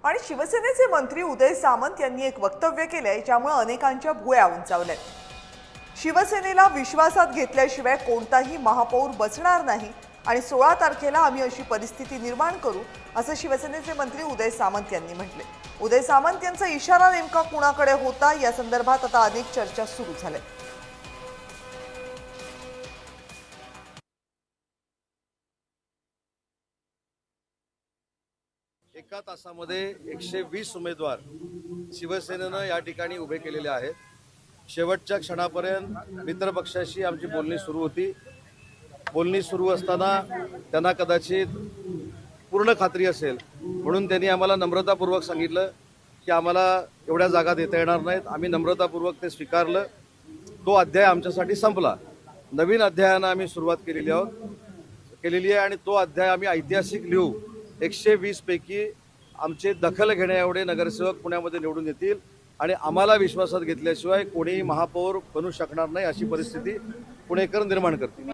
आणि शिवसेनेचे मंत्री उदय सामंत यांनी एक वक्तव्य केलंय ज्यामुळे अनेकांच्या भुवया उंचावल्यात। शिवसेनेला विश्वासात घेतल्याशिवाय कोणताही महापौर बसणार नाही आणि 16 तारखेला आम्ही अशी परिस्थिती निर्माण करू असं शिवसेनेचे मंत्री उदय सामंत यांनी म्हटले। उदय सामंत यांचा इशारा नेमका कुणाकडे होता या संदर्भात आता अनेक चर्चा सुरू झाल्या। एका तासामध्ये 120 उमेदवार शिवसेनेनं या ठिकाणी उभे केलेले आहेत। शेवटच्या क्षणापर्यंत मित्रपक्षाशी आमची बोलणी सुरू होती। बोलणी सुरू असताना त्यांना कदाचित पूर्ण खात्री असेल म्हणून त्यांनी आम्हाला नम्रतापूर्वक सांगितलं की आम्हाला एवढ्या जागा देता येणार नाहीत। आम्ही नम्रतापूर्वक ते स्वीकारलं। तो अध्याय आमच्यासाठी संपला। नवीन अध्यायानं आम्ही सुरुवात केलेली आहे आणि तो अध्याय आम्ही ऐतिहासिक लिहू। 120 पैकी आमचे दखल घेण्या एवढे नगरसेवक पुण्यामध्ये निवडून येतील आणि आम्हाला विश्वासात घेतल्याशिवाय कोणीही महापौर बनू शकणार नाही अशी परिस्थिती पुणेकर निर्माण करतील।